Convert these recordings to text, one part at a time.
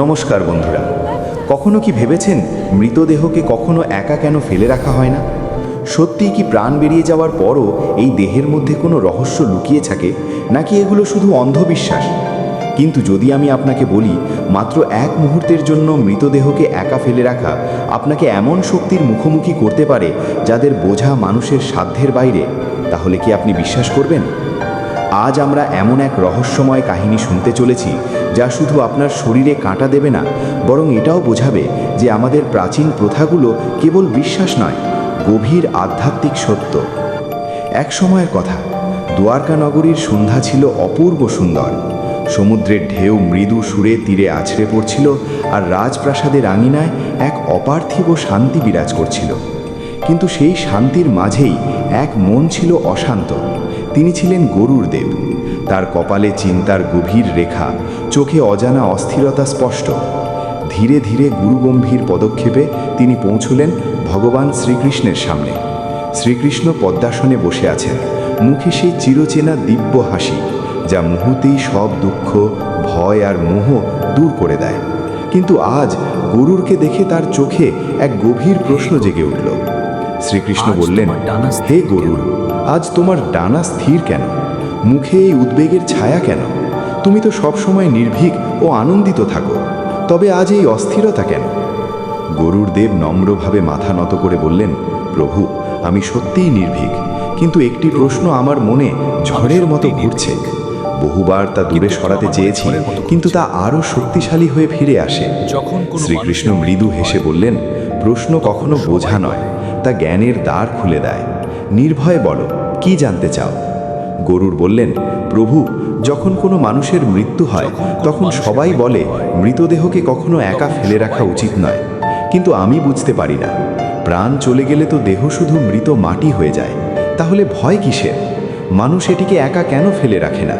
নমস্কার বন্ধুরা। কখনো কি ভেবেছেন মৃতদেহকে কখনো একা কেন ফেলে রাখা হয় না? সত্যিই কি প্রাণ বেরিয়ে যাওয়ার পরও এই দেহের মধ্যে কোনো রহস্য লুকিয়ে থাকে, নাকি এগুলো শুধু অন্ধবিশ্বাস? কিন্তু যদি আমি আপনাকে বলি মাত্র এক মুহূর্তের জন্য মৃতদেহকে একা ফেলে রাখা আপনাকে এমন শক্তির মুখোমুখি করতে পারে যাদের বোঝা মানুষের সাধ্যের বাইরে, তাহলে কি আপনি বিশ্বাস করবেন? আজ আমরা এমন এক রহস্যময় কাহিনী শুনতে চলেছি যা শুধু আপনার শরীরে কাঁটা দেবে না, বরং এটাও বোঝাবে যে আমাদের প্রাচীন প্রথাগুলো কেবল বিশ্বাস নয়, গভীর আধ্যাত্মিক সত্য। এক সময়ের কথা, দ্বারকা নগরীর সন্ধ্যা ছিল অপূর্ব সুন্দর। সমুদ্রের ঢেউ মৃদু সুরে তীরে আছড়ে পড়ছিল, আর রাজপ্রাসাদের আঙিনায় এক অপার্থিব শান্তি বিরাজ করছিল। কিন্তু সেই শান্তির মাঝেই এক মন ছিল অশান্ত। তিনি ছিলেন গরুর দেব। তার কপালে চিন্তার গভীর রেখা, চোখে অজানা অস্থিরতা স্পষ্ট। ধীরে ধীরে গুরুগম্ভীর পদক্ষেপে তিনি পৌঁছলেন ভগবান শ্রীকৃষ্ণের সামনে। শ্রীকৃষ্ণ পদ্মাসনে বসে আছেন, মুখে সেই চিরচেনা দিব্য হাসি যা মুহূর্তেই সব দুঃখ, ভয় আর মোহ দূর করে দেয়। কিন্তু আজ গরুরকে দেখে তার চোখে এক গভীর প্রশ্ন জেগে উঠল। শ্রীকৃষ্ণ বললেন, হে গরুর, আজ তোমার ডানা স্থির কেন? মুখে এই উদ্বেগের ছায়া কেন? তুমি তো সবসময় নির্ভীক ও আনন্দিত থাকো, তবে আজ এই অস্থিরতা কেন? গরুর দেব নম্রভাবে মাথা নত করে বললেন, প্রভু, আমি সত্যিই নির্ভীক, কিন্তু একটি প্রশ্ন আমার মনে ঝড়ের মতো ঘুরছে। বহুবার তা দূরে সরাতে চেয়েছি, কিন্তু তা আরও শক্তিশালী হয়ে ফিরে আসে। শ্রীকৃষ্ণ মৃদু হেসে বললেন, প্রশ্ন কখনো বোঝা নয়, তা জ্ঞানের দ্বার খুলে দেয়। নির্ভয়ে বলো, কি জানতে চাও? গরুর বললেন, প্রভু, যখন কোনো মানুষের মৃত্যু হয় তখন সবাই বলে মৃতদেহকে কখনো একা ফেলে রাখা উচিত নয়, কিন্তু আমি বুঝতে পারি না, প্রাণ চলে গেলে তো দেহ শুধু মৃত মাটি হয়ে যায়, তাহলে ভয় কিসের? মানুষ এটিকে একা কেন ফেলে রাখে না?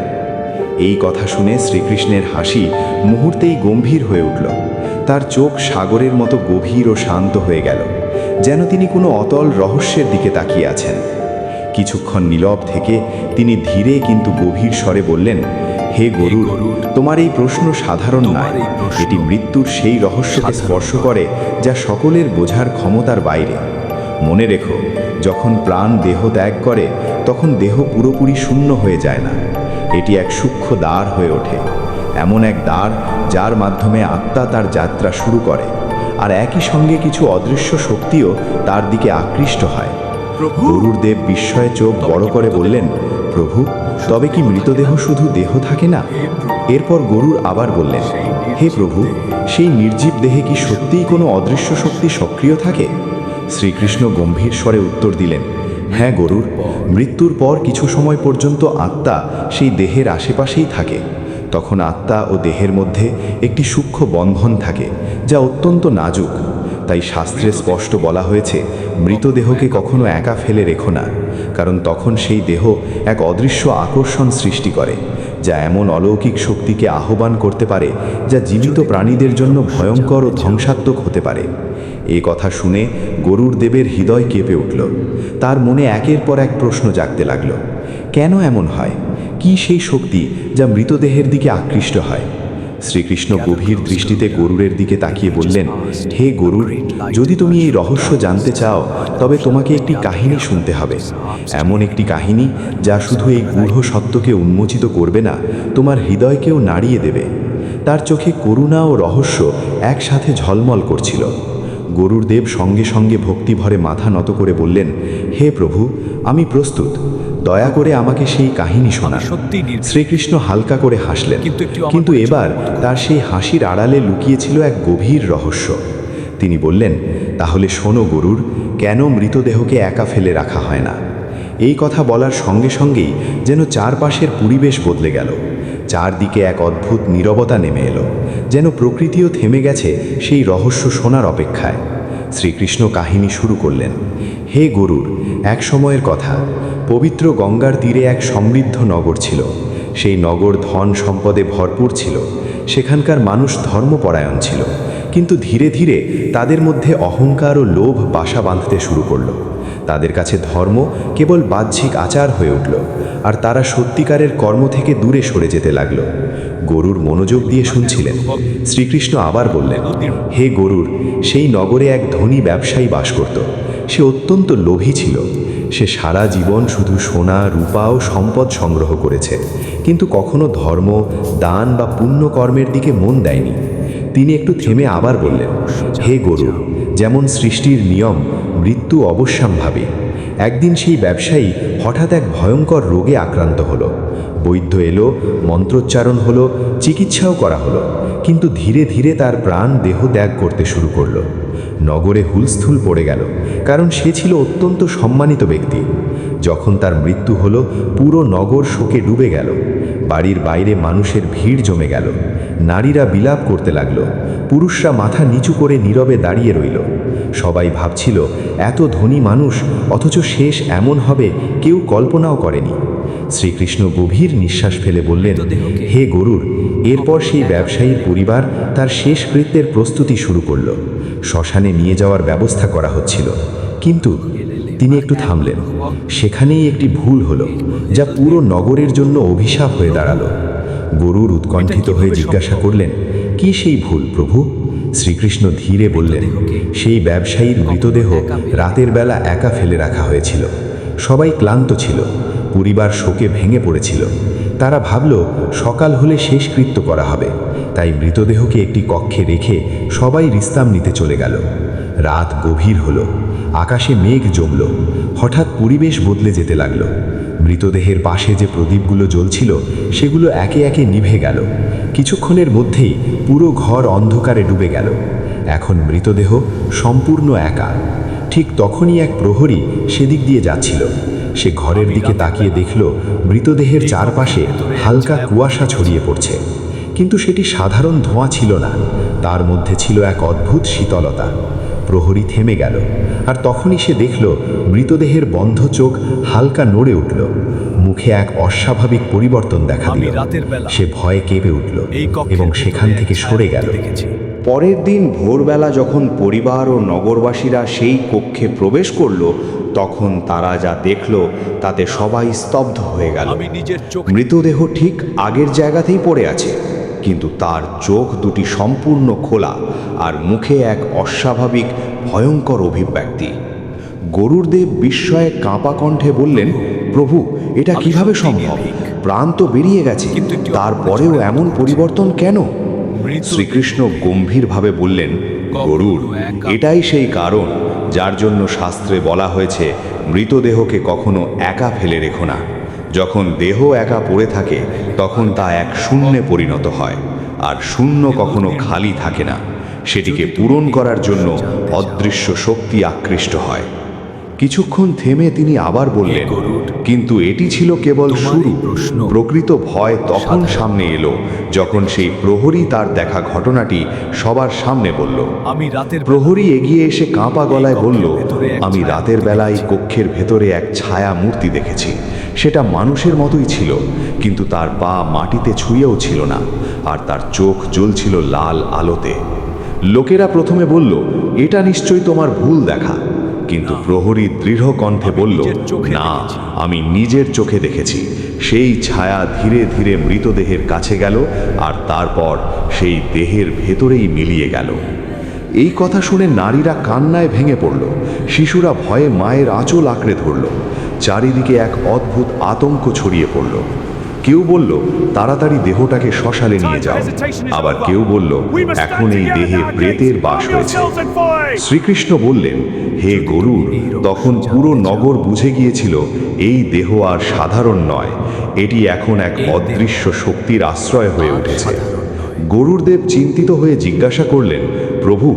এই কথা শুনে শ্রীকৃষ্ণের হাসি মুহূর্তেই গম্ভীর হয়ে উঠল। তার চোখ সাগরের মতো গভীর ও শান্ত হয়ে গেল, যেন তিনি কোনো অতল রহস্যের দিকে তাকিয়ে আছেন। কিছুক্ষণ নীরব থেকে তিনি ধীরে কিন্তু গভীর স্বরে বললেন, হে গরুর, তোমার এই প্রশ্ন সাধারণ নয়, এটি মৃত্যুর সেই রহস্যকে স্পর্শ করে যা সকলের বোঝার ক্ষমতার বাইরে। মনে রেখো, যখন প্রাণ দেহ ত্যাগ করে তখন দেহ পুরোপুরি শূন্য হয়ে যায় না, এটি এক সূক্ষ্ম দ্বার হয়ে ওঠে, এমন এক দ্বার যার মাধ্যমে আত্মা তার যাত্রা শুরু করে, আর একই সঙ্গে কিছু অদৃশ্য শক্তিও তার দিকে আকৃষ্ট হয়। গরুর দেব বিস্ময়ে চোখ বড় করে বললেন, প্রভু, তবে কি মৃতদেহ শুধু দেহ থাকে না? এরপর গরুর আবার বললেন, হে প্রভু, সেই নির্জীব দেহে কি সত্যিই কোনো অদৃশ্য শক্তি সক্রিয় থাকে? শ্রীকৃষ্ণ গম্ভীর স্বরে উত্তর দিলেন, হ্যাঁ গরুর, মৃত্যুর পর কিছু সময় পর্যন্ত আত্মা সেই দেহের আশেপাশেই থাকে। তখন আত্মা ও দেহের মধ্যে একটি সূক্ষ্ম বন্ধন থাকে যা অত্যন্ত নাজুক। তাই শাস্ত্রে স্পষ্ট বলা হয়েছে, মৃতদেহকে কখনো একা ফেলে রেখো না, কারণ তখন সেই দেহ এক অদৃশ্য আকর্ষণ সৃষ্টি করে, যা এমন অলৌকিক শক্তিকে আহ্বান করতে পারে যা জীবিত প্রাণীদের জন্য ভয়ঙ্কর ও ধ্বংসাত্মক হতে পারে। এই কথা শুনে গরুর দেবের হৃদয় কেঁপে উঠল। তার মনে একের পর এক প্রশ্ন জাগতে লাগল। কেন এমন হয়? কি সেই শক্তি যা মৃতদেহের দিকে আকৃষ্ট হয়? শ্রীকৃষ্ণ গভীর দৃষ্টিতে গরুরের দিকে তাকিয়ে বললেন, হে গরুর, যদি তুমি এই রহস্য জানতে চাও তবে তোমাকে একটি কাহিনী শুনতে হবে। এমন একটি কাহিনী যা শুধু এই গূঢ় সত্যকে উন্মোচিত করবে না, তোমার হৃদয়কেও নাড়িয়ে দেবে। তার চোখে করুণা ও রহস্য একসাথে ঝলমল করছিল। গরুর দেব সঙ্গে সঙ্গে ভক্তিভরে মাথা নত করে বললেন, হে প্রভু, আমি প্রস্তুত, দয়া করে আমাকে সেই কাহিনী শোনান। শ্রীকৃষ্ণ হালকা করে হাসলেন, কিন্তু এবার তার সেই হাসির আড়ালে লুকিয়েছিল এক গভীর রহস্য। তিনি বললেন, তাহলে শোনো গরুর, কেন মৃতদেহকে একা ফেলে রাখা হয় না? এই কথা বলার সঙ্গে সঙ্গেই যেন চারপাশের পরিবেশ বদলে গেল। চারদিকে এক অদ্ভুত নীরবতা নেমে এলো, যেন প্রকৃতিও থেমে গেছে সেই রহস্য শোনার অপেক্ষায়। শ্রীকৃষ্ণ কাহিনী শুরু করলেন, হে গরুর, এক সময়ের কথা, পবিত্র গঙ্গার তীরে এক সমৃদ্ধ নগর ছিল। সেই নগর ধন সম্পদে ভরপুর ছিল। সেখানকার মানুষ ধর্মপরায়ণ ছিল, কিন্তু ধীরে ধীরে তাদের মধ্যে অহংকার ও লোভ বাসা বাঁধতে শুরু করলো। তাদের কাছে ধর্ম কেবল বাহ্যিক আচার হয়ে উঠল, আর তারা সত্যিকারের কর্ম থেকে দূরে সরে যেতে লাগলো। গরুর মনোযোগ দিয়ে শুনছিলেন। শ্রীকৃষ্ণ আবার বললেন, হে গরুর, সেই নগরে এক ধনী ব্যবসায়ী বাস করত। সে অত্যন্ত লোভী ছিল। সে সারা জীবন শুধু সোনা, রূপা ও সম্পদ সংগ্রহ করেছে, কিন্তু কখনো ধর্ম, দান বা পুণ্যকর্মের দিকে মন দেয়নি। তিনি একটু থেমে আবার বললেন, হে গরু, যেমন সৃষ্টির নিয়ম, মৃত্যু অবশ্যম্ভাবী। একদিন সেই ব্যবসায়ী হঠাৎ এক ভয়ঙ্কর রোগে আক্রান্ত হলো। বৈদ্য এলো, মন্ত্রোচ্চারণ হলো, চিকিৎসাও করা হলো, কিন্তু ধীরে ধীরে তার প্রাণ দেহ ত্যাগ করতে শুরু করলো। নগরে হুলস্থুল পড়ে গেল, কারণ সে ছিল অত্যন্ত সম্মানিত ব্যক্তি। যখন তার মৃত্যু হলো, পুরো নগর শোকে ডুবে গেল। বাড়ির বাইরে মানুষের ভিড় জমে গেল। নারীরা বিলাপ করতে লাগলো, পুরুষরা মাথা নিচু করে নীরবে দাঁড়িয়ে রইল। সবাই ভাবছিল, এত ধনী মানুষ, অথচ শেষ এমন হবে কেউ কল্পনাও করেনি। শ্রীকৃষ্ণ গভীর নিঃশ্বাস ফেলে বললেন, হে গরুর, এরপর সেই ব্যবসায়ীর পরিবার তার শেষ কৃত্যের প্রস্তুতি শুরু করল। শ্মশানে নিয়ে যাওয়ার ব্যবস্থা করা হচ্ছিল, কিন্তু তিনি একটু থামলেন। সেখানেই একটি ভুল হলো, যা পুরো নগরের জন্য অভিশাপ হয়ে দাঁড়ালো। গরুর উৎকণ্ঠিত হয়ে জিজ্ঞাসা করলেন, কি সেই ভুল প্রভু? শ্রীকৃষ্ণ ধীরে বললেন, সেই ব্যবসায়ীর মৃতদেহ রাতের বেলা একা ফেলে রাখা হয়েছিল। সবাই ক্লান্ত ছিল, পরিবার শোকে ভেঙে পড়েছিল। তারা ভাবল সকাল হলে শেষকৃত্য করা হবে, তাই মৃতদেহকে একটি কক্ষে রেখে সবাই বিশ্রাম নিতে চলে গেল। রাত গভীর হলো, আকাশে মেঘ জমল। হঠাৎ পরিবেশ বদলে যেতে লাগলো। মৃতদেহের পাশে যে প্রদীপগুলো জ্বলছিল সেগুলো একে একে নিভে গেল। কিছুক্ষণের মধ্যেই পুরো ঘর অন্ধকারে ডুবে গেল। এখন মৃতদেহ সম্পূর্ণ একা। ঠিক তখনই এক প্রহরী সেদিক দিয়ে যাচ্ছিল। সে ঘরের দিকে তাকিয়ে দেখল মৃতদেহের চারপাশে হালকা কুয়াশা ছড়িয়ে পড়ছে, কিন্তু সেটি সাধারণ ধোঁয়া ছিল না, তার মধ্যে ছিল এক অদ্ভুত শীতলতা। প্রহরী থেমে গেল, আর তখনই সে দেখল মৃতদেহের বন্ধ চোখ হালকা নড়ে উঠল। মুখে এক অস্বাভাবিক পরিবর্তন দেখা দিল। সে ভয়ে কেঁপে উঠল এবং সেখান থেকে সরে গেল। পরের দিন ভোরবেলা যখন পরিবার ও নগরবাসীরা সেই কক্ষে প্রবেশ করল, তখন তারা যা দেখল তাতে সবাই স্তব্ধ হয়ে গেল। মৃতদেহ ঠিক আগের জায়গাতেই পড়ে আছে, কিন্তু তার চোখ দুটি সম্পূর্ণ খোলা আর মুখে এক অস্বাভাবিক ভয়ঙ্কর অভিব্যক্তি। গরুরদেব বিস্ময়ে কাঁপা কণ্ঠে বললেন, প্রভু, এটা কিভাবে সম্ভব? প্রাণ তো বেরিয়ে গেছে, তারপরেও এমন পরিবর্তন কেন? শ্রীকৃষ্ণ গম্ভীরভাবে বললেন, গরুর, এটাই সেই কারণ যার জন্য শাস্ত্রে বলা হয়েছে মৃতদেহকে কখনো একা ফেলে রেখো না। যখন দেহ একা পড়ে থাকে তখন তা এক শূন্যে পরিণত হয়, আর শূন্য কখনো খালি থাকে না। সেটিকে পূরণ করার জন্য অদৃশ্য শক্তি আকৃষ্ট হয়। কিছুক্ষণ থেমে তিনি আবার বললেন, কিন্তু এটি ছিল কেবল শুরু। প্রকৃত ভয় তখন সামনে এলো যখন সেই প্রহরী তার দেখা ঘটনাটি সবার সামনে বলল। প্রহরী এগিয়ে এসে কাঁপা গলায় বলল, আমি রাতের বেলায় কক্ষের ভেতরে এক ছায়া মূর্তি দেখেছি। সেটা মানুষের মতোই ছিল, কিন্তু তার পা মাটিতে ছুঁয়েও ছিল না, আর তার চোখ জ্বলছিল লাল আলোতে। লোকেরা প্রথমে বলল, এটা নিশ্চয়ই তোমার ভুল দেখা, কিন্তু প্রহরী দৃঢ় কণ্ঠে বলল, না, আমি নিজের চোখে দেখেছি। সেই ছায়া ধীরে ধীরে মৃতদেহের কাছে গেল, আর তারপর সেই দেহের ভেতরেই মিলিয়ে গেল। এই কথা শুনে নারীরা কান্নায় ভেঙে পড়ল। শিশুরা ভয়ে মায়ের আঁচল আঁকড়ে ধরল। চারিদিকে এক অদ্ভুত আতঙ্ক ছড়িয়ে পড়ল। কেউ বলল, তাড়াতাড়ি দেহটাকে শ্মশানে নিয়ে যাও। আবার কেউ বলল, এখন এই দেহে প্রেতের বাস হয়েছে। শ্রীকৃষ্ণ বললেন, হে গরুর, তখন পুরো নগর বুঝে গিয়েছিল এই দেহ আর সাধারণ নয়, এটি এখন এক অদৃশ্য শক্তির আশ্রয় হয়ে উঠেছে। গরুরদেব চিন্তিত হয়ে জিজ্ঞাসা করলেন, প্রভু,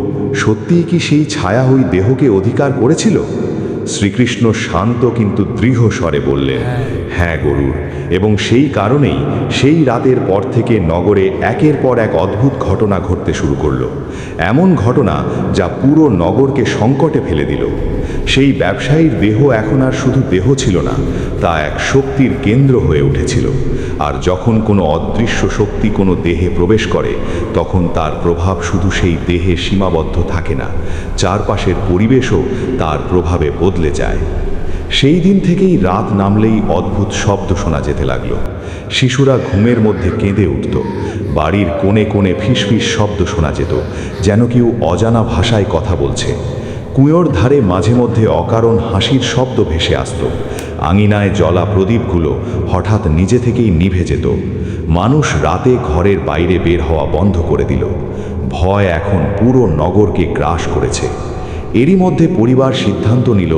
সত্যিই কি সেই ছায়া ওই দেহকে অধিকার করেছিল? শ্রীকৃষ্ণ শান্ত কিন্তু দৃঢ় স্বরে বললেন, হ্যাঁ গরুর, এবং সেই কারণেই সেই রাতের পর থেকে নগরে একের পর এক অদ্ভুত ঘটনা ঘটতে শুরু করলো। এমন ঘটনা যা পুরো নগরকে সংকটে ফেলে দিল। সেই ব্যবসায়ীর দেহ এখন আর শুধু দেহ ছিল না, তা এক শক্তির কেন্দ্র হয়ে উঠেছিল। আর যখন কোনো অদৃশ্য শক্তি কোনো দেহে প্রবেশ করে, তখন তার প্রভাব শুধু সেই দেহে সীমাবদ্ধ থাকে না, চারপাশের পরিবেশও তার প্রভাবে বদলে যায়। সেই দিন থেকেই রাত নামলেই অদ্ভুত শব্দ শোনা যেতে লাগলো। শিশুরা ঘুমের মধ্যে কেঁদে উঠত, বাড়ির কোণে কোণে ফিসফিস শব্দ শোনা যেত, যেন কেউ অজানা ভাষায় কথা বলছে। কুয়োর ধারে মাঝে মধ্যে অকারণ হাসির শব্দ ভেসে আসত। আঙিনায় জ্বলা প্রদীপগুলো হঠাৎ নিজে থেকেই নিভে যেত। মানুষ রাতে ঘরের বাইরে বের হওয়া বন্ধ করে দিল। ভয় এখন পুরো নগরকে গ্রাস করেছে। এরই মধ্যে পরিবার সিদ্ধান্ত নিল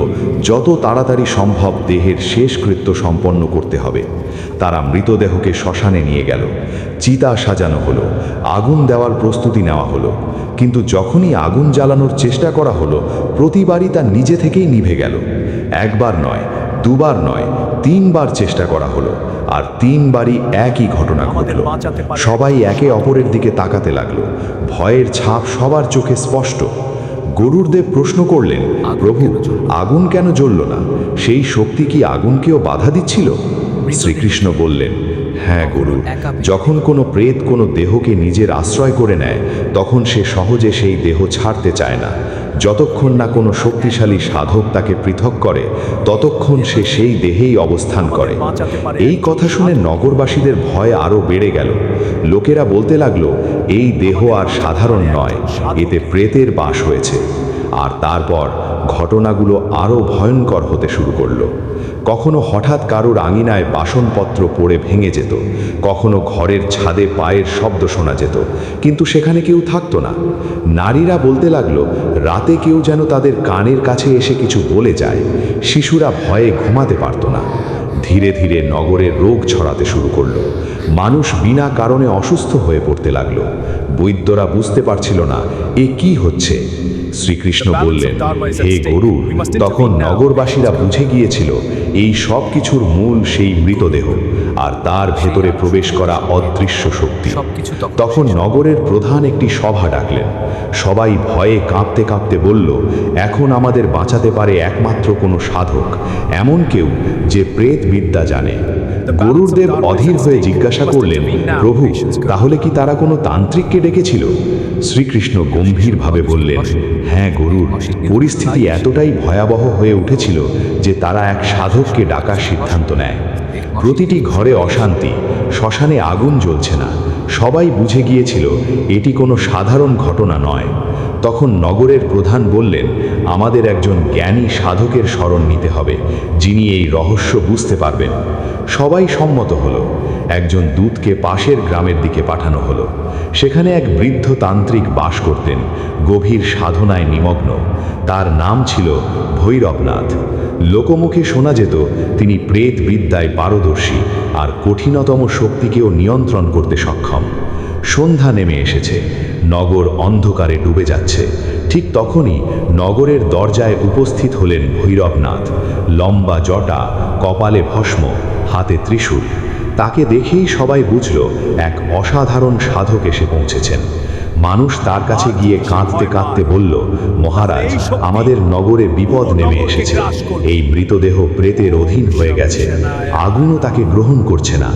যত তাড়াতাড়ি সম্ভব দেহের শেষকৃত্য সম্পন্ন করতে হবে। তারা মৃতদেহকে শ্মশানে নিয়ে গেল। চিতা সাজানো হলো, আগুন দেওয়ার প্রস্তুতি নেওয়া হলো। কিন্তু যখনই আগুন জ্বালানোর চেষ্টা করা হলো, প্রতিবারই তা নিজে থেকেই নিভে গেল। একবার নয়, দুবার নয়, 3 বার চেষ্টা করা হলো, আর 3 বারই একই ঘটনা ঘটল। সবাই একে অপরের দিকে তাকাতে লাগলো। ভয়ের ছাপ সবার চোখে স্পষ্ট। গরুড়দেব প্রশ্ন করলেন, প্রভু, আগুন কেন জ্বলল না? সেই শক্তি কি আগুনকেও বাধা দিচ্ছিল? শ্রীকৃষ্ণ বললেন, হ্যাঁ গরুড়, যখন কোনো প্রেত কোনো দেহকে নিজের আশ্রয় করে নেয়, তখন সে সহজে সেই দেহ ছাড়তে চায় না। যতক্ষণ না কোনো শক্তিশালী সাধক তাকে পৃথক করে, ততক্ষণ সে সেই দেহেই অবস্থান করে। এই কথা শুনে নগরবাসীদের ভয় আরও বেড়ে গেল। লোকেরা বলতে লাগলো, এই দেহ আর সাধারণ নয়, এতে প্রেতের বাস হয়েছে। আর তারপর ঘটনাগুলো আরও ভয়ঙ্কর হতে শুরু করলো। কখনো হঠাৎ কারোর আঙিনায় বাসনপত্র পড়ে ভেঙে যেত, কখনো ঘরের ছাদে পায়ের শব্দ শোনা যেত, কিন্তু সেখানে কেউ থাকতো না। নারীরা বলতে লাগলো, রাতে কেউ যেন তাদের কানের কাছে এসে কিছু বলে যায়। শিশুরা ভয়ে ঘুমাতে পারত না। ধীরে ধীরে নগরের রোগ ছড়াতে শুরু করলো। মানুষ বিনা কারণে অসুস্থ হয়ে পড়তে লাগলো। বৈদ্যরা বুঝতে পারছিল না এ কি হচ্ছে। শ্রীকৃষ্ণ বললেন, হে গরু, তখন নগরবাসীরা বুঝে গিয়েছিল এই সব কিছুর মূল সেই মৃতদেহ আর তার ভেতরে প্রবেশ করা অদৃশ্য শক্তি। তখন নগরের প্রধান একটি সভা ডাকলেন। সবাই ভয়ে কাঁপতে কাঁপতে বলল, এখন আমাদের বাঁচাতে পারে একমাত্র কোনো সাধক, এমন কেউ যে প্রেত বিদ্যা জানে। গরুড়দেব অধীর হয়ে জিজ্ঞাসা করলেন, প্রভু, তাহলে কি তারা কোনো তান্ত্রিককে ডেকেছিল? শ্রীকৃষ্ণ গম্ভীরভাবে বললেন, হ্যাঁ গরুড়, পরিস্থিতি এতটাই ভয়াবহ হয়ে উঠেছিল যে তারা এক সাধককে ডাকার সিদ্ধান্ত নেয়। প্রতিটি ঘরে অশান্তি, শ্মশানে আগুন জ্বলছে না। সবাই বুঝে গিয়েছিল এটি কোনো সাধারণ ঘটনা নয়। তখন নগরের প্রধান বললেন, আমাদের একজন জ্ঞানী সাধকের শরণ নিতে হবে, যিনি এই রহস্য বুঝতে পারবেন। সবাই সম্মত হলো। একজন দূতকে পাশের গ্রামের দিকে পাঠানো হলো। সেখানে এক বৃদ্ধ তান্ত্রিক বাস করতেন, গভীর সাধনায় নিমগ্ন। তার নাম ছিল ভৈরবনাথ। লোকমুখে শোনা যেত তিনি প্রেত বিদ্যায় পারদর্শী আর কঠিনতম শক্তিকেও নিয়ন্ত্রণ করতে সক্ষম। সন্ধ্যা নেমে এসেছে, নগর অন্ধকারে ডুবে যাচ্ছে। ঠিক তখনই নগরের দরজায় উপস্থিত হলেন ভৈরবনাথ। লম্বা জটা, কপালে ভস্ম, হাতে ত্রিশূল। তাকে দেখেই সবাই বুঝল এক অসাধারণ সাধক এসে পৌঁছেছেন। মানুষ তার কাছে গিয়ে কাঁদতে কাঁদতে বলল, মহারাজ, আমাদের নগরে বিপদ নেমে এসেছে। এই মৃতদেহ প্রেতের অধীন হয়ে গেছে। আগুনও তাকে গ্রহণ করছে না।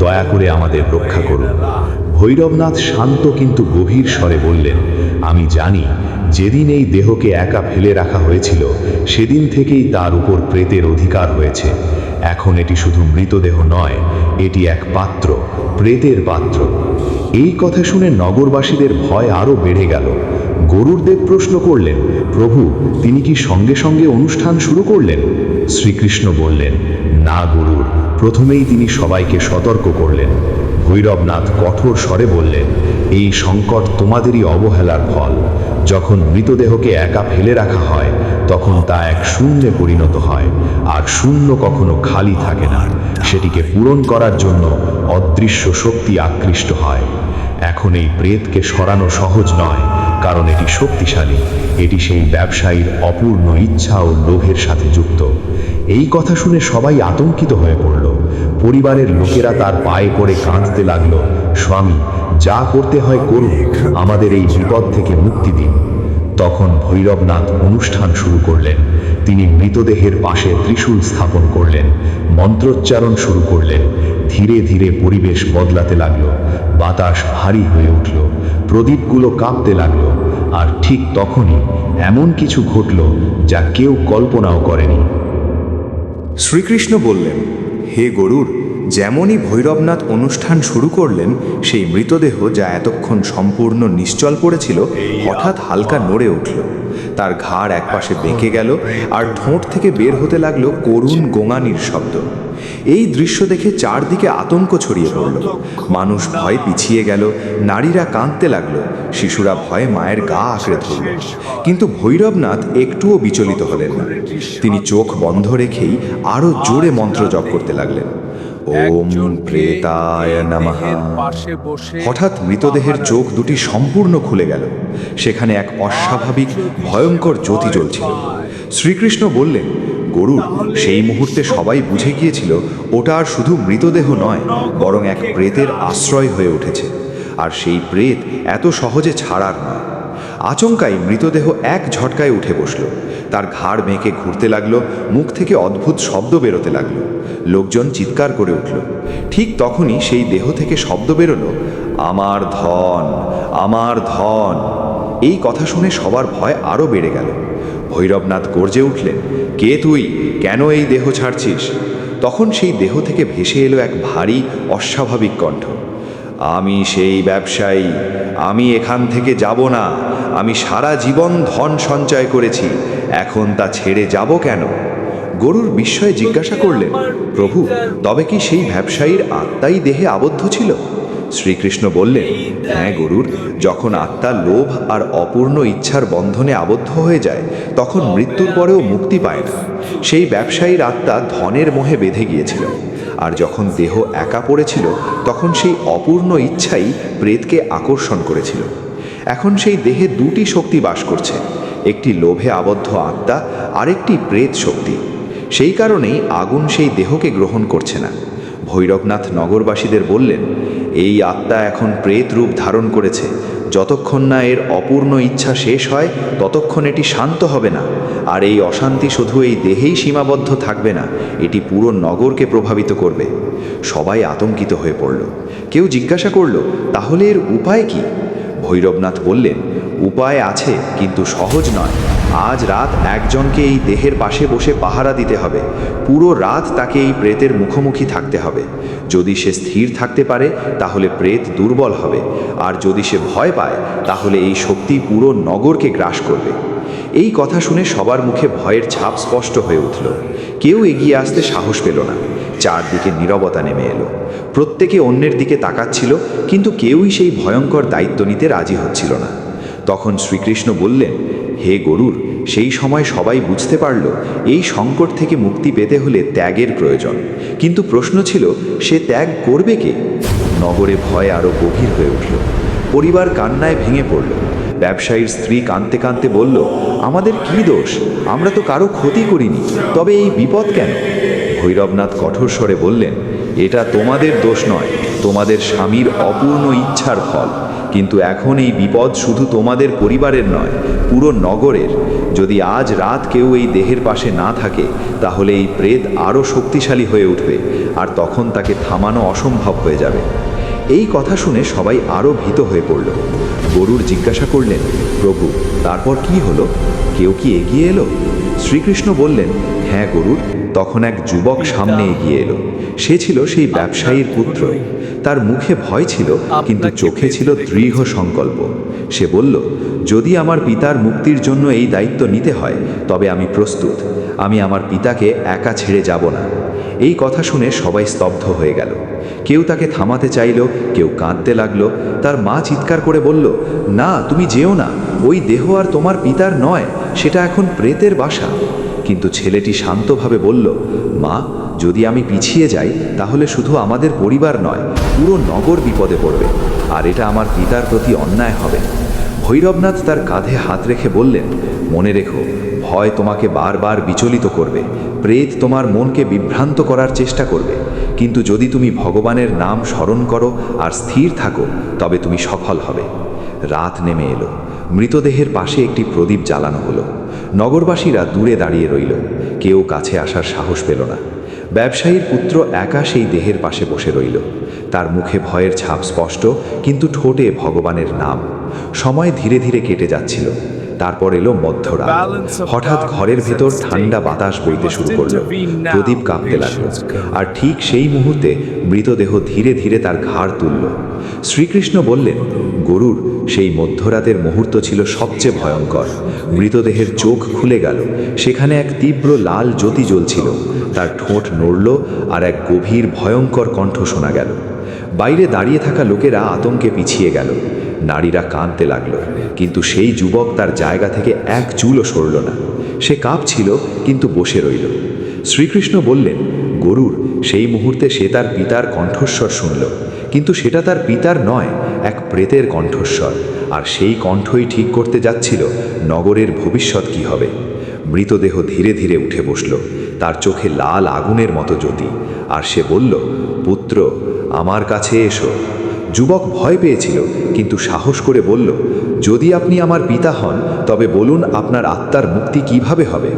দয়া করে আমাদের রক্ষা করুন। ভৈরবনাথ শান্ত কিন্তু গভীর স্বরে বললেন, আমি জানি যেদিন এই দেহকে একা ফেলে রাখা হয়েছিল, সেদিন থেকেই তার উপর প্রেতের অধিকার হয়েছে। এখন এটি শুধু মৃতদেহ নয়, এটি এক পাত্র, প্রেতের পাত্র। এই কথা শুনে নগরবাসীদের ভয় আরও বেড়ে গেল। গরুড়দেব প্রশ্ন করলেন, প্রভু, তিনি কি সঙ্গে সঙ্গে অনুষ্ঠান শুরু করলেন? শ্রীকৃষ্ণ বললেন, না গরুড়, প্রথমেই তিনি সবাইকে সতর্ক করলেন। ভৈরবনাথ কঠোর স্বরে বললেন, এই সংকট তোমাদেরই অবহেলার ফল। যখন মৃতদেহকে একা ফেলে রাখা হয়, তখন তা এক শূন্যে পরিণত হয়, আর শূন্য কখনো খালি থাকে না। সেটিকে পূরণ করার জন্য অদৃশ্য শক্তি আকৃষ্ট হয়। এখন এই প্রেতকে সরানো সহজ নয়, কারণ এটি শক্তিশালী। এটি সেই ব্যবসায়ীর অপূর্ণ ইচ্ছা ও লোভের সাথে যুক্ত। এই কথা শুনে সবাই আতঙ্কিত হয়ে পড়ল। পরিবারের লোকেরা তার পায়ে পড়ে কাঁদতে লাগলো, স্বামী, যা করতে হয় করুন, আমাদের এই বিপদ থেকে মুক্তি দিন। তখন ভৈরবনাথ অনুষ্ঠান শুরু করলেন। তিনি মৃতদেহের পাশে ত্রিশূল স্থাপন করলেন, মন্ত্রোচ্চারণ শুরু করলেন। ধীরে ধীরে পরিবেশ বদলাতে লাগলো। বাতাস ভারী হয়ে উঠল, প্রদীপগুলো কাঁপতে লাগলো। আর ঠিক তখনই এমন কিছু ঘটল যা কেউ কল্পনাও করেনি। শ্রীকৃষ্ণ বললেন, হে গরুড়, যেমনই ভৈরবনাথ অনুষ্ঠান শুরু করলেন, সেই মৃতদেহ যা এতক্ষণ সম্পূর্ণ নিশ্চল পড়েছিল হঠাৎ হালকা নড়ে উঠল। তার ঘাড় একপাশে বেঁকে গেল আর ঠোঁট থেকে বের হতে লাগলো করুণ গোঙানির শব্দ। এই দৃশ্য দেখে চারদিকে আতঙ্ক ছড়িয়ে পড়ল। মানুষ ভয়ে পিছিয়ে গেল, নারীরা কাঁদতে লাগলো, শিশুরা ভয়ে মায়ের গা আঁকড়ে ধরল। কিন্তু ভৈরবনাথ একটুও বিচলিত হলেন না। তিনি চোখ বন্ধ রেখেই আরো জোরে মন্ত্র জপ করতে লাগলেন। ওম প্রেতায় নমঃ। হঠাৎ মৃতদেহের চোখ দুটি সম্পূর্ণ খুলে গেল। সেখানে এক অস্বাভাবিক ভয়ঙ্কর জ্যোতি জ্বলছিল। শ্রীকৃষ্ণ বললেন, গরুড়, সেই মুহূর্তে সবাই বুঝে গিয়েছিল ওটা আর শুধু মৃতদেহ নয়, বরং এক প্রেতের আশ্রয় হয়ে উঠেছে। আর সেই প্রেত এত সহজে ছাড়ার নয়। আচমকাই মৃতদেহ এক ঝটকায় উঠে বসল। তার ঘাড় বেঁকে ঘুরতে লাগলো, মুখ থেকে অদ্ভুত শব্দ বেরোতে লাগলো। লোকজন চিৎকার করে উঠল। ঠিক তখনই সেই দেহ থেকে শব্দ বেরোলো, আমার ধন, আমার ধন। এই কথা শুনে সবার ভয় আরও বেড়ে গেল। ভৈরবনাথ গর্জে উঠলেন, কে তুই? কেন এই দেহ ছাড়ছিস? তখন সেই দেহ থেকে ভেসে এলো এক ভারী অস্বাভাবিক কণ্ঠ। আমি সেই ব্যবসায়ী, আমি এখান থেকে যাব না। আমি সারা জীবন ধন সঞ্চয় করেছি, এখন তা ছেড়ে যাব কেন? গরুর বিস্ময়ে জিজ্ঞাসা করলেন, প্রভু, তবে কি সেই ব্যবসায়ীর আত্মাই দেহে আবদ্ধ ছিল? শ্রীকৃষ্ণ বললেন, হ্যাঁ গরুর, যখন আত্মা লোভ আর অপূর্ণ ইচ্ছার বন্ধনে আবদ্ধ হয়ে যায় তখন মৃত্যুর পরেও মুক্তি পায় না। সেই ব্যবসায়ীর আত্মা ধনের মোহে বেঁধে গিয়েছিল। আর যখন দেহ একা পড়েছিল তখন সেই অপূর্ণ ইচ্ছাই প্রেতকে আকর্ষণ করেছিল। এখন সেই দেহে দুটি শক্তি বাস করছে, একটি লোভে আবদ্ধ আত্মা, আরেকটি প্রেত শক্তি। সেই কারণেই আগুন সেই দেহকে গ্রহণ করছে না। ভৈরবনাথ নগরবাসীদের বললেন, এই আত্মা এখন প্রেত রূপ ধারণ করেছে। যতক্ষণ না এর অপূর্ণ ইচ্ছা শেষ হয় ততক্ষণ এটি শান্ত হবে না। আর এই অশান্তি শুধু এই দেহেই সীমাবদ্ধ থাকবে না, এটি পুরো নগরকে প্রভাবিত করবে। সবাই আতঙ্কিত হয়ে পড়ল। কেউ জিজ্ঞাসা করল, তাহলে এর উপায় কি? ভৈরবনাথ বললেন, উপায় আছে, কিন্তু সহজ নয়। আজ রাত একজনকে এই দেহের পাশে বসে পাহারা দিতে হবে। পুরো রাত তাকে এই প্রেতের মুখোমুখি থাকতে হবে। যদি সে স্থির থাকতে পারে তাহলে প্রেত দুর্বল হবে, আর যদি সে ভয় পায় তাহলে এই শক্তি পুরো নগরকে গ্রাস করবে। এই কথা শুনে সবার মুখে ভয়ের ছাপ স্পষ্ট হয়ে উঠল। কেউ এগিয়ে আসতে সাহস পেল না। চারদিকে নীরবতা নেমে এলো। প্রত্যেকে অন্যের দিকে তাকাচ্ছিল, কিন্তু কেউই সেই ভয়ঙ্কর দায়িত্ব নিতে রাজি হচ্ছিল না। তখন শ্রীকৃষ্ণ বললেন, হে গরুর, সেই সময় সবাই বুঝতে পারল এই সংকট থেকে মুক্তি পেতে হলে ত্যাগের প্রয়োজন। কিন্তু প্রশ্ন ছিল, সে ত্যাগ করবে কে? নগরে ভয় আরও গভীর হয়ে উঠল। পরিবার কান্নায় ভেঙে পড়ল। ব্যবসায়ীর স্ত্রী কাঁদতে কাঁদতে বলল, আমাদের কি দোষ? আমরা তো কারো ক্ষতি করিনি, তবে এই বিপদ কেন? ভৈরবনাথ কঠোর স্বরে বললেন, এটা তোমাদের দোষ নয়, তোমাদের স্বামীর অপূর্ণ ইচ্ছার ফল। কিন্তু এখন এই বিপদ শুধু তোমাদের পরিবারের নয়, পুরো নগরের। যদি আজ রাত কেউ এই দেহের পাশে না থাকে তাহলে এই প্রেত আরও শক্তিশালী হয়ে উঠবে, আর তখন তাকে থামানো অসম্ভব হয়ে যাবে। এই কথা শুনে সবাই আরও ভীত হয়ে পড়ল। গরুর জিজ্ঞাসা করলেন, প্রভু, তারপর কি হলো? কেউ কি এগিয়ে এলো? শ্রীকৃষ্ণ বললেন, হ্যাঁ গরুর। তখন এক যুবক সামনে এগিয়ে এলো। সে ছিল সেই ব্যবসায়ীর পুত্র। তার মুখে ভয় ছিল, কিন্তু চোখে ছিল দৃঢ় সংকল্প। সে বলল, যদি আমার পিতার মুক্তির জন্য এই দায়িত্ব নিতে হয় তবে আমি প্রস্তুত। আমি আমার পিতাকে একা ছেড়ে যাব না। এই কথা শুনে সবাই স্তব্ধ হয়ে গেল। কেউ তাকে থামাতে চাইল, কেউ কাঁদতে লাগলো। তার মা চিৎকার করে বলল, না, তুমি যেও না। ওই দেহ আর তোমার পিতার নয়, সেটা এখন প্রেতের বাসা। কিন্তু ছেলেটি শান্তভাবে বলল, মা, যদি আমি পিছিয়ে যাই তাহলে শুধু আমাদের পরিবার নয়, পুরো নগর বিপদে পড়বে, আর এটা আমার পিতার প্রতি অন্যায় হবে। ভৈরবনাথ তার কাঁধে হাত রেখে বললেন, মনে রেখো, ভয় তোমাকে বারবার বিচলিত করবে, প্রেত তোমার মনকে বিভ্রান্ত করার চেষ্টা করবে। কিন্তু যদি তুমি ভগবানের নাম স্মরণ করো আর স্থির থাকো তবে তুমি সফল হবে। রাত নেমে এলো। মৃতদেহের পাশে একটি প্রদীপ জ্বালানো হলো। নগরবাসীরা দূরে দাঁড়িয়ে রইল। কেউ কাছে আসার সাহস পেল না। ব্যবসায়ীর পুত্র একা সেই দেহের পাশে বসে রইল। তার মুখে ভয়ের ছাপ স্পষ্ট, কিন্তু ঠোঁটে ভগবানের নাম। সময় ধীরে ধীরে কেটে যাচ্ছিল। তারপর এলো মধ্যরাত। হঠাৎ ঘরের ভেতর ঠান্ডা বাতাস বইতে শুরু করলো। প্রদীপ কাঁপতে লাগলো, আর ঠিক সেই মুহূর্তে মৃতদেহ ধীরে ধীরে তার ঘাড় তুলল। শ্রীকৃষ্ণ বললেন, গরুর, সেই মধ্যরাতের মুহূর্ত ছিল সবচেয়ে ভয়ঙ্কর। মৃতদেহের চোখ খুলে গেল, সেখানে এক তীব্র লাল জ্যোতি জ্বলছিল। তার ঠোঁট নড়ল, আর এক গভীর ভয়ঙ্কর কণ্ঠ শোনা গেল। বাইরে দাঁড়িয়ে থাকা লোকেরা আতঙ্কে পিছিয়ে গেল। নারীরা কাঁদতে লাগলো, কিন্তু সেই যুবক তার জায়গা থেকে এক চুলও সরল না। সে কাঁপছিল, কিন্তু বসে রইল। শ্রীকৃষ্ণ বললেন, গরুর, সেই মুহূর্তে সে তার পিতার কণ্ঠস্বর শুনল, কিন্তু সেটা তার পিতার নয়, এক প্রেতের কণ্ঠস্বর। আর সেই কণ্ঠই ঠিক করতে যাচ্ছিল নগরের ভবিষ্যৎ কি হবে। মৃতদেহ ধীরে ধীরে উঠে বসল, তার চোখে লাল আগুনের মতো জ্যোতি। আর সে বলল, পুত্র, আমার কাছে এসো। যুবক ভয় পেয়েছিল, কিন্তু সাহস করে বলল, যদি আপনি আমার পিতা হন, তবে বলুন আপনার আত্মার মুক্তি কিভাবে হবে।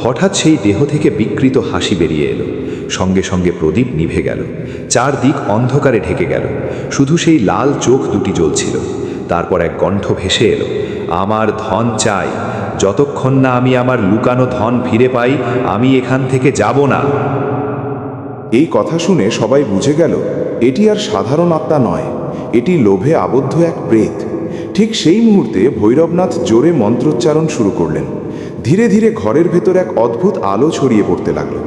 হঠাৎ সেই দেহ থেকে বিকৃত হাসি বেরিয়ে এলো। সঙ্গে সঙ্গে প্রদীপ নিভে গেল, চারদিক অন্ধকারে ঢেকে গেল। শুধু সেই লাল চোখ দুটি জ্বলছিল। তারপর এক কণ্ঠ ভেসে এলো, আমার ধন চাই। যতক্ষণ না আমি আমার লুকানো ধন ফিরে পাই, আমি এখান থেকে যাব না। এই কথা শুনে সবাই বুঝে গেল, এটি আর সাধারণ আত্মা নয়, এটি লোভে আবদ্ধ এক প্রেত। ঠিক সেই মুহূর্তে ভৈরবনাথ জোরে মন্ত্রোচ্চারণ শুরু করলেন। ধীরে ধীরে ঘরের ভেতর এক অদ্ভুত আলো ছড়িয়ে পড়তে লাগলো।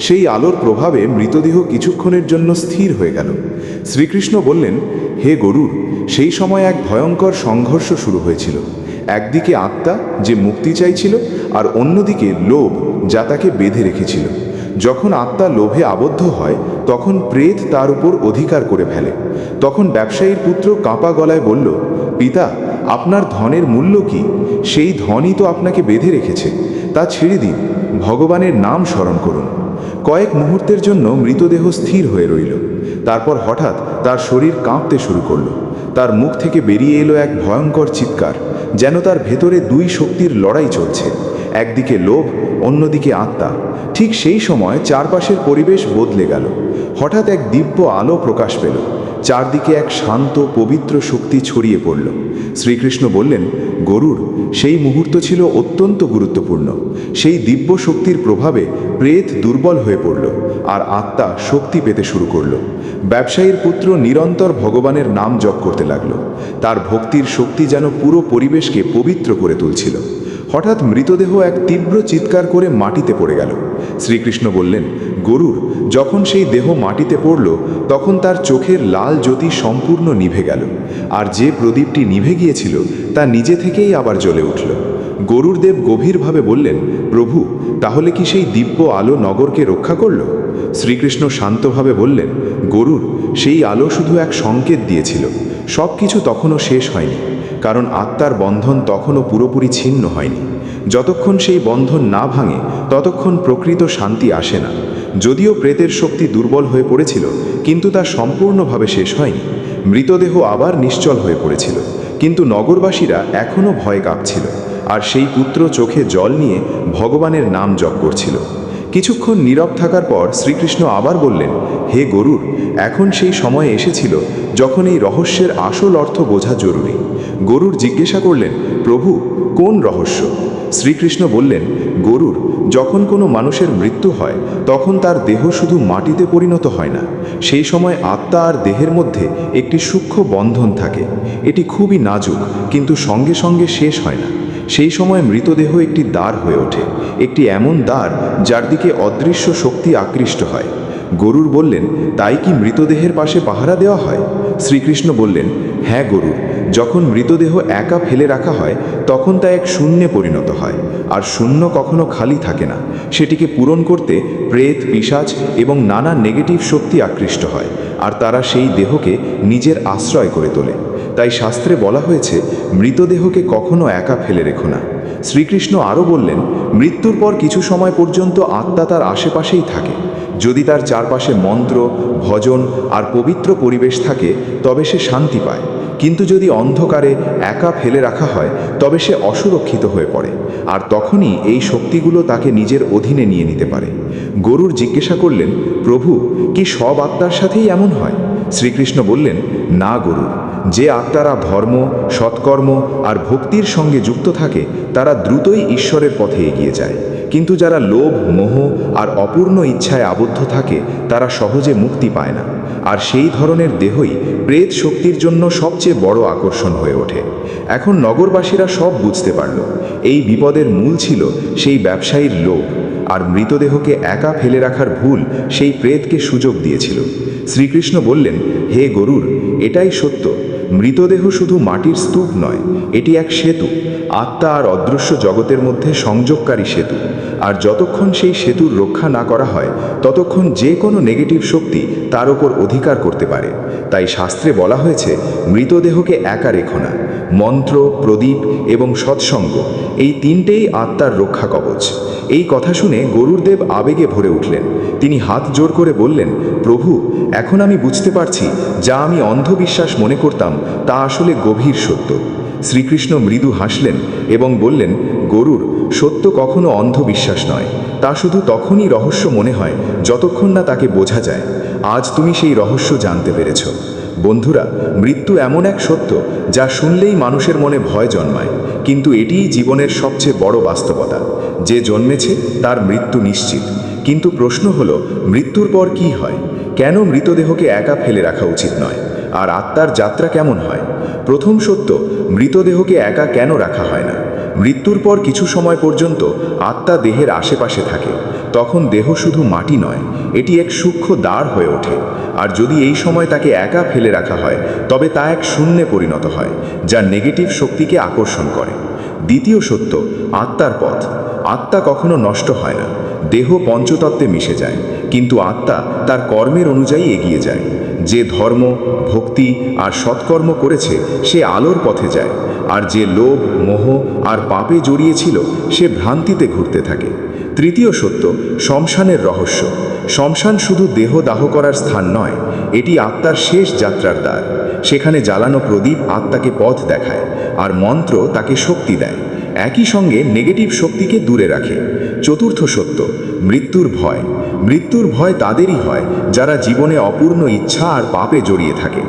সেই আলোর প্রভাবে মৃতদেহ কিছুক্ষণের জন্য স্থির হয়ে গেল। শ্রীকৃষ্ণ বললেন, হে গরুর, সেই সময় এক ভয়ঙ্কর সংঘর্ষ শুরু হয়েছিল। একদিকে আত্মা, যে মুক্তি চাইছিল, আর অন্যদিকে লোভ, যা তাকে বেঁধে রেখেছিল। যখন আত্মা লোভে আবদ্ধ হয়, তখন প্রেত তার উপর অধিকার করে ফেলে। তখন ব্যবসায়ীর পুত্র কাঁপা গলায় বলল, পিতা, আপনার ধনের মূল্য কি? সেই ধনই তো আপনাকে বেঁধে রেখেছে, তা ছেড়ে দিন, ভগবানের নাম স্মরণ করুন। কয়েক মুহূর্তের জন্য মৃতদেহ স্থির হয়ে রইল। তারপর হঠাৎ তার শরীর কাঁপতে শুরু করল। তার মুখ থেকে বেরিয়ে এলো এক ভয়ঙ্কর চিৎকার, যেন তার ভেতরে দুই শক্তির লড়াই চলছে, একদিকে লোভ, অন্যদিকে আত্মা। ঠিক সেই সময় চারপাশের পরিবেশ বদলে গেল। হঠাৎ এক দিব্য আলো প্রকাশ পেল। চারদিকে এক শান্ত পবিত্র শক্তি ছড়িয়ে পড়ল। শ্রীকৃষ্ণ বললেন, গরুর, সেই মুহূর্ত ছিল অত্যন্ত গুরুত্বপূর্ণ। সেই দিব্য শক্তির প্রভাবে প্রেত দুর্বল হয়ে পড়ল, আর আত্মা শক্তি পেতে শুরু করল। ব্যবসায়ীর পুত্র নিরন্তর ভগবানের নাম জপ করতে লাগলো। তার ভক্তির শক্তি যেন পুরো পরিবেশকে পবিত্র করে তুলছিল। হঠাৎ মৃতদেহ এক তীব্র চিৎকার করে মাটিতে পড়ে গেল। শ্রীকৃষ্ণ বললেন, গরুর, যখন সেই দেহ মাটিতে পড়ল, তখন তার চোখের লাল জ্যোতি সম্পূর্ণ নিভে গেল, আর যে প্রদীপটি নিভে গিয়েছিল তা নিজে থেকেই আবার জ্বলে উঠল। গরুরদেব গভীরভাবে বললেন, প্রভু, তাহলে কি সেই দিব্য আলো নগরকে রক্ষা করল? শ্রীকৃষ্ণ শান্তভাবে বললেন, গরুর, সেই আলো শুধু এক সংকেত দিয়েছিল। সব কিছু তখনও শেষ হয়নি, কারণ আত্মার বন্ধন তখনও পুরোপুরি ছিন্ন হয়নি। যতক্ষণ সেই বন্ধন না ভাঙে, ততক্ষণ প্রকৃত শান্তি আসে না। যদিও প্রেতের শক্তি দুর্বল হয়ে পড়েছিল, কিন্তু তা সম্পূর্ণভাবে শেষ হয়নি। মৃতদেহ আবার নিশ্চল হয়ে পড়েছিল, কিন্তু নগরবাসীরা এখনও ভয়ে কাঁপছিল, আর সেই পুত্র চোখে জল নিয়ে ভগবানের নাম জপ করছিল। কিছুক্ষণ নীরব থাকার পর শ্রীকৃষ্ণ আবার বললেন, হে গরুর, এখন সেই সময় এসেছিল যখন এই রহস্যের আসল অর্থ বোঝা জরুরি। গরুর জিজ্ঞাসা করলেন, প্রভু, কোন রহস্য? শ্রীকৃষ্ণ বললেন, গরুর, যখন কোনো মানুষের মৃত্যু হয়, তখন তার দেহ শুধু মাটিতে পরিণত হয় না। সেই সময় আত্মা আর দেহের মধ্যে একটি সূক্ষ্ম বন্ধন থাকে। এটি খুবই নাজুক, কিন্তু সঙ্গে সঙ্গে শেষ হয় না। সেই সময় মৃতদেহ একটি দ্বার হয়ে ওঠে, একটি এমন দ্বার যার দিকে অদৃশ্য শক্তি আকৃষ্ট হয়। গরুর বললেন, তাই কি মৃতদেহের পাশে পাহারা দেওয়া হয়? শ্রীকৃষ্ণ বললেন, হ্যাঁ গরুর, যখন মৃতদেহ একা ফেলে রাখা হয়, তখন তা এক শূন্যে পরিণত হয়। আর শূন্য কখনো খালি থাকে না। সেটিকে পূরণ করতে প্রেত, পিশাচ এবং নানা নেগেটিভ শক্তি আকৃষ্ট হয়, আর তারা সেই দেহকে নিজের আশ্রয় করে তোলে। তাই শাস্ত্রে বলা হয়েছে, মৃতদেহকে কখনো একা ফেলে রেখো না। শ্রীকৃষ্ণ আরও বললেন, মৃত্যুর পর কিছু সময় পর্যন্ত আত্মা তার আশেপাশেই থাকে। যদি তার চারপাশে মন্ত্র, ভজন আর পবিত্র পরিবেশ থাকে, তবে সে শান্তি পায়। কিন্তু যদি অন্ধকারে একা ফেলে রাখা হয়, তবে সে অসুরক্ষিত হয়ে পড়ে, আর তখনই এই শক্তিগুলো তাকে নিজের অধীনে নিয়ে নিতে পারে। গরুর জিজ্ঞাসা করলেন, প্রভু, কি সব আত্মার সাথেই এমন হয়? শ্রীকৃষ্ণ বললেন, না গরু, যে আত্মারা ধর্ম, সৎকর্ম আর ভক্তির সঙ্গে যুক্ত থাকে তারা দ্রুতই ঈশ্বরের পথে এগিয়ে যায়, কিন্তু যারা লোভ, মোহ আর অপূর্ণ ইচ্ছায় আবদ্ধ থাকে তারা সহজে মুক্তি পায় না। আর সেই ধরনের দেহই প্রেত শক্তির জন্য সবচেয়ে বড় আকর্ষণ হয়ে ওঠে। এখন নগরবাসীরা সব বুঝতে পারল এই বিপদের মূল ছিল সেই ব্যবসায়ীর লোভ, আর মৃতদেহকে একা ফেলে রাখার ভুল সেই প্রেতকে সুযোগ দিয়েছিল। শ্রীকৃষ্ণ বললেন, হে গরুর, এটাই সত্য, মৃতদেহ শুধু মাটির স্তূপ নয়, এটি এক সেতু, আত্মা আর অদৃশ্য জগতের মধ্যে সংযোগকারী সেতু। আর যতক্ষণ সেই সেতুর রক্ষা না করা হয় ততক্ষণ যে কোনো নেগেটিভ শক্তি তার ওপর অধিকার করতে পারে। তাই শাস্ত্রে বলা হয়েছে, মৃতদেহকে একা রেখো না। মন্ত্র, প্রদীপ এবং সৎসঙ্গ, এই তিনটেই আত্মার রক্ষা কবচ। এই কথা শুনে গরুরদেব আবেগে ভরে উঠলেন। তিনি হাত জোর করে বললেন, প্রভু, এখন আমি বুঝতে পারছি যা আমি অন্ধবিশ্বাস মনে করতাম তা আসলে গভীর সত্য। শ্রীকৃষ্ণ মৃদু হাসলেন এবং বললেন, গরুর, সত্য কখনো অন্ধবিশ্বাস নয়, তা শুধু তখনই রহস্য মনে হয় যতক্ষণ না তাকে বোঝা যায়। আজ তুমি সেই রহস্য জানতে পেরেছ। বন্ধুরা, মৃত্যু এমন এক সত্য যা শুনলেই মানুষের মনে ভয় জন্মায়, কিন্তু এটিই জীবনের সবচেয়ে বড় বাস্তবতা। যে জন্মেছে তার মৃত্যু নিশ্চিত, কিন্তু প্রশ্ন হলো, মৃত্যুর পর কি হয়? কেন মৃতদেহকে একা ফেলে রাখা উচিত নয়? আর আত্মার যাত্রা কেমন হয়? প্রথম সত্য, মৃতদেহকে একা কেন রাখা হয় না? মৃত্যুর পর কিছু সময় পর্যন্ত আত্মা দেহের আশেপাশে থাকে। তখন দেহ শুধু মাটি নয়, এটি এক সূক্ষ্ম দ্বার হয়ে ওঠে। আর যদি এই সময় তাকে একা ফেলে রাখা হয় তবে তা এক শূন্যে পরিণত হয়, যা নেগেটিভ শক্তিকে আকর্ষণ করে। দ্বিতীয় সত্য, আত্মার পথ। আত্মা কখনো নষ্ট হয় না। দেহ পঞ্চতত্ত্বে মিশে যায়, কিন্তু আত্মা তার কর্মের অনুযায়ী এগিয়ে যায়। যে ধর্ম, ভক্তি আর সৎকর্ম করেছে সে আলোর পথে যায়, আর যে লোভ, মোহ আর পাপে জড়িয়েছিল সে ভ্রান্তিতে ঘুরতে থাকে। তৃতীয় সত্য, শ্মশানের রহস্য। শ্মশান শুধু দেহ দাহ করার স্থান নয়, এটি আত্মার শেষ যাত্রার দ্বার। সেখানে জ্বালানো প্রদীপ আত্মাকে পথ দেখায়, আর মন্ত্র তাকে শক্তি দেয়, একই সঙ্গে নেগেটিভ শক্তিকে দূরে রাখে। চতুর্থ সত্য, মৃত্যুর ভয়। মৃত্যুর ভয় তাদেরই হয় যারা জীবনে অপূর্ণ ইচ্ছা আর পাপে জড়িয়ে থাকে।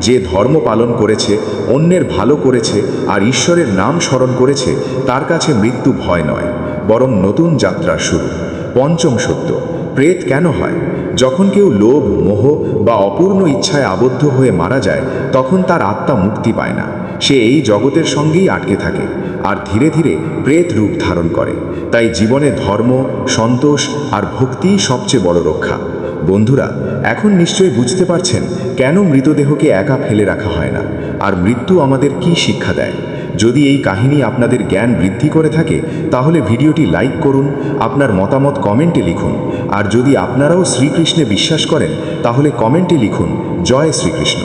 যে ধর্ম পালন করেছে, অন্যের ভালো করেছে আর ঈশ্বরের নাম স্মরণ করেছে, তার কাছে মৃত্যু ভয় নয়, বরং নতুন যাত্রার শুরু। পঞ্চম সত্য, প্রেত কেন হয়? যখন কেউ লোভ, মোহ বা অপূর্ণ ইচ্ছায় আবদ্ধ হয়ে মারা যায় তখন তার আত্মা মুক্তি পায় না। সে এই জগতের সঙ্গেই আটকে থাকে আর ধীরে ধীরে প্রেত রূপ ধারণ করে। তাই জীবনে ধর্ম, সন্তোষ আর ভক্তিই সবচেয়ে বড় রক্ষা। বন্ধুরা, এখন নিশ্চয়ই বুঝতে পারছেন কেন মৃতদেহকে একা ফেলে রাখা হয় না, আর মৃত্যু আমাদের কি শিক্ষা দেয়। যদি এই কাহিনী আপনাদের জ্ঞান বৃদ্ধি করে থাকে তাহলে ভিডিওটি লাইক করুন, আপনার মতামত কমেন্টে লিখুন। আর যদি আপনারাও শ্রীকৃষ্ণে বিশ্বাস করেন তাহলে কমেন্টে লিখুন, জয় শ্রীকৃষ্ণ।